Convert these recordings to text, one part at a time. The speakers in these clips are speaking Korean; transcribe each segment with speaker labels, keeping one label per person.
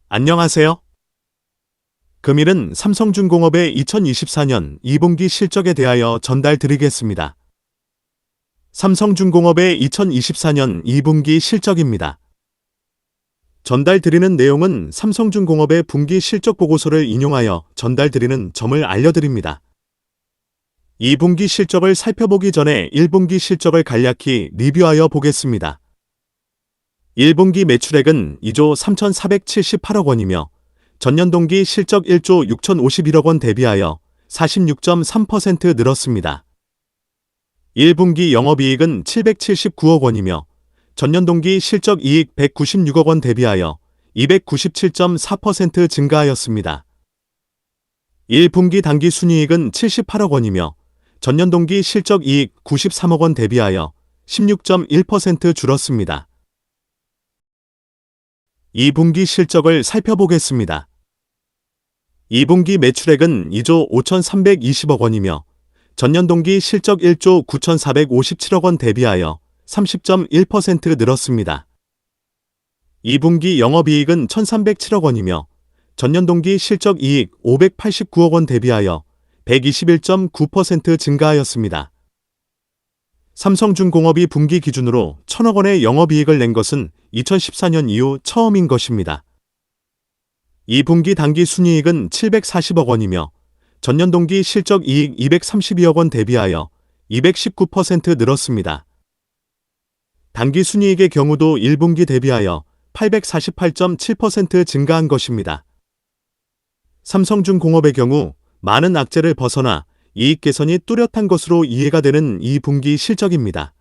Speaker 1: 안녕하세요. 금일은 삼성중공업의 2024년 2분기 실적에 대하여 전달드리겠습니다. 삼성중공업의 2024년 2분기 실적입니다. 전달드리는 내용은 삼성중공업의 분기 실적 보고서를 인용하여 전달드리는 점을 알려드립니다. 2분기 실적을 살펴보기 전에 1분기 실적을 간략히 리뷰하여 보겠습니다. 1분기 매출액은 2조 3,478억 원이며 전년 동기 실적 1조 6,051억 원 대비하여 46.3% 늘었습니다. 1분기 영업이익은 779억 원이며 전년 동기 실적 이익 196억 원 대비하여 297.4% 증가하였습니다. 1분기 당기 순이익은 78억 원이며 전년 동기 실적 이익 93억 원 대비하여 16.1% 줄었습니다. 2분기 실적을 살펴보겠습니다. 2분기 매출액은 2조 5,320억 원이며 전년 동기 실적 1조 9,457억 원 대비하여 30.1% 늘었습니다. 2분기 영업이익은 1,307억 원이며 전년 동기 실적 이익 589억 원 대비하여 121.9% 증가하였습니다. 삼성중공업이 분기 기준으로 1,000억 원의 영업이익을 낸 것은 2014년 이후 처음인 것입니다. 2분기 당기 순이익은 740억 원이며 전년 동기 실적 이익 232억 원 대비하여 219% 늘었습니다. 당기 순이익의 경우도 1분기 대비하여 848.7% 증가한 것입니다. 삼성중공업의 경우 많은 악재를 벗어나 이익 개선이 뚜렷한 것으로 이해가 되는 2분기 실적입니다.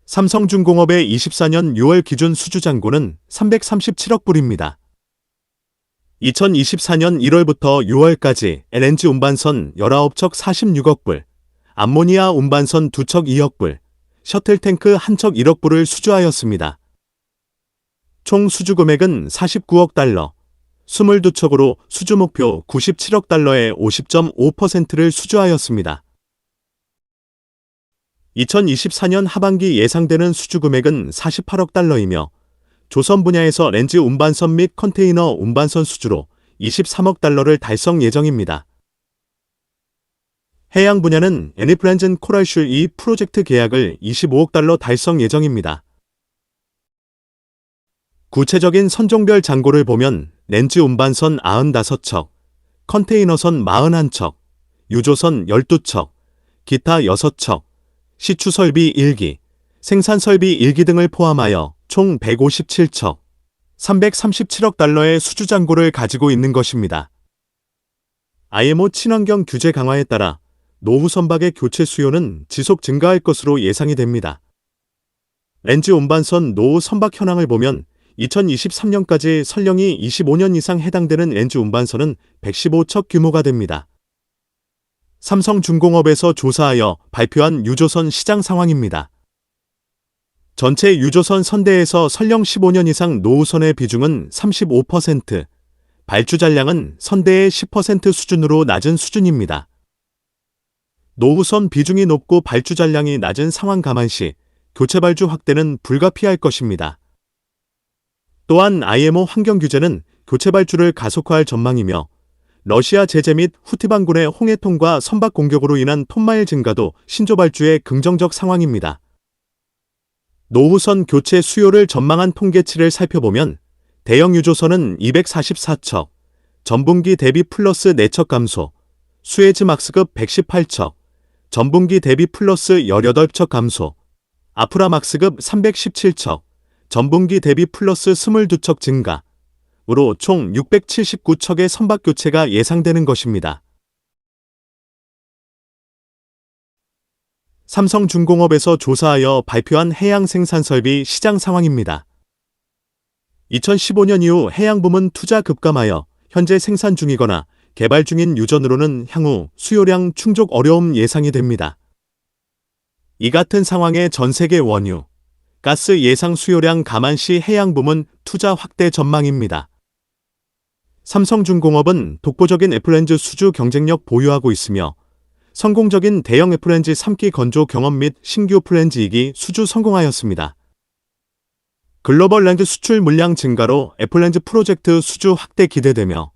Speaker 1: 삼성중공업의 24년 6월 기준 수주잔고는 337억 불입니다. 2024년 1월부터 6월까지 LNG 운반선 19척 46억 불, 암모니아 운반선 2척 2억 불, 셔틀탱크 1척 1억 불을 수주하였습니다. 총 수주 금액은 49억 달러, 22척으로 수주 목표 97억 달러의 50.5%를 수주하였습니다. 2024년 하반기 예상되는 수주 금액은 48억 달러이며 조선 분야에서 렌즈 운반선 및 컨테이너 운반선 수주로 23억 달러를 달성 예정입니다. 해양 분야는 애니플랜즌 코랄슈 2 프로젝트 계약을 25억 달러 달성 예정입니다. 구체적인 선종별 잔고를 보면 렌즈 운반선 95척, 컨테이너선 41척, 유조선 12척, 기타 6척, 시추설비 1기, 생산설비 1기 등을 포함하여 총 157척, 337억 달러의 수주 잔고를 가지고 있는 것입니다. IMO 친환경 규제 강화에 따라 노후 선박의 교체 수요는 지속 증가할 것으로 예상이 됩니다. 렌즈 운반선 노후 선박 현황을 보면 2023년까지 설령이 25년 이상 해당되는 렌즈 운반선은 115척 규모가 됩니다. 삼성중공업에서 조사하여 발표한 유조선 시장 상황입니다. 전체 유조선 선대에서 설령 15년 이상 노후선의 비중은 35%, 발주 잔량은 선대의 10% 수준으로 낮은 수준입니다. 노후선 비중이 높고 발주 잔량이 낮은 상황 감안시 교체 발주 확대는 불가피할 것입니다. 또한 IMO 환경 규제는 교체 발주를 가속화할 전망이며 러시아 제재 및 후티 반군의 홍해통과 선박 공격으로 인한 톤마일 증가도 신조 발주의 긍정적 상황입니다. 노후선 교체 수요를 전망한 통계치를 살펴보면 대형 유조선은 244척, 전분기 대비 플러스 4척 감소, 수에즈막스급 118척, 전분기 대비 플러스 18척 감소, 아프라막스급 317척, 전분기 대비 플러스 22척 증가으로 총 679척의 선박 교체가 예상되는 것입니다. 삼성중공업에서 조사하여 발표한 해양 생산설비 시장 상황입니다. 2015년 이후 해양부문 투자 급감하여 현재 생산 중이거나 개발 중인 유전으로는 향후 수요량 충족 어려움 예상이 됩니다. 이 같은 상황에 전 세계 원유, 가스 예상 수요량 감안시 해양부문 투자 확대 전망입니다. 삼성중공업은 독보적인 애플렌즈 수주 경쟁력 보유하고 있으며 성공적인 대형 애플렌즈 3기 건조 경험 및 신규 플랜즈 2기 수주 성공하였습니다. 글로벌 렌즈 수출 물량 증가로 애플렌즈 프로젝트 수주 확대 기대되며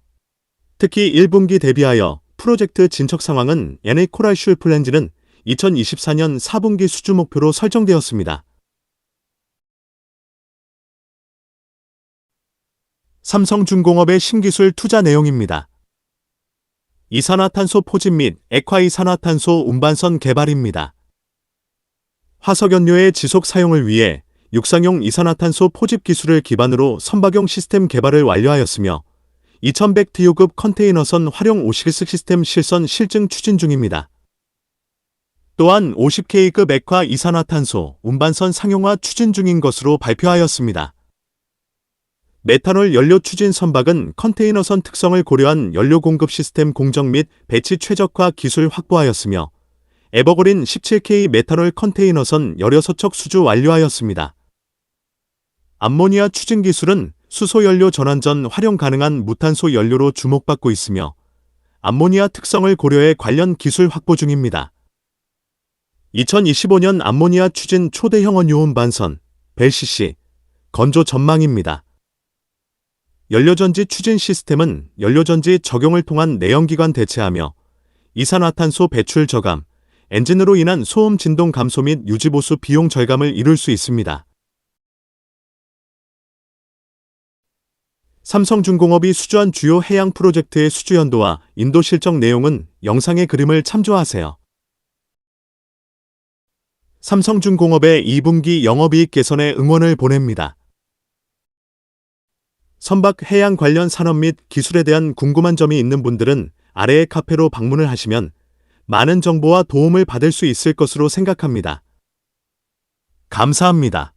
Speaker 1: 특히 1분기 대비하여 프로젝트 진척 상황은 NA 코랄슈프 렌즈는 2024년 4분기 수주 목표로 설정되었습니다. 삼성중공업의 신기술 투자 내용입니다. 이산화탄소 포집 및 액화이산화탄소 운반선 개발입니다. 화석연료의 지속 사용을 위해 육상용 이산화탄소 포집 기술을 기반으로 선박용 시스템 개발을 완료하였으며 2100TU급 컨테이너선 활용 오시리스 시스템 실선 실증 추진 중입니다. 또한 50K급 액화 이산화탄소 운반선 상용화 추진 중인 것으로 발표하였습니다. 메탄올 연료 추진 선박은 컨테이너선 특성을 고려한 연료 공급 시스템 공정 및 배치 최적화 기술 확보하였으며 에버그린 17K 메탄올 컨테이너선 16척 수주 완료하였습니다. 암모니아 추진 기술은 수소연료 전환 전 활용 가능한 무탄소 연료로 주목받고 있으며 암모니아 특성을 고려해 관련 기술 확보 중입니다. 2025년 암모니아 추진 초대형 원유 운반선 벨CC 건조 전망입니다. 연료전지 추진 시스템은 연료전지 적용을 통한 내연기관 대체하며 이산화탄소 배출 저감, 엔진으로 인한 소음 진동 감소 및 유지보수 비용 절감을 이룰 수 있습니다. 삼성중공업이 수주한 주요 해양 프로젝트의 수주 연도와 인도 실적 내용은 영상의 그림을 참조하세요. 삼성중공업의 2분기 영업이익 개선에 응원을 보냅니다. 선박 해양 관련 산업 및 기술에 대한 궁금한 점이 있는 분들은 아래의 카페로 방문을 하시면 많은 정보와 도움을 받을 수 있을 것으로 생각합니다. 감사합니다.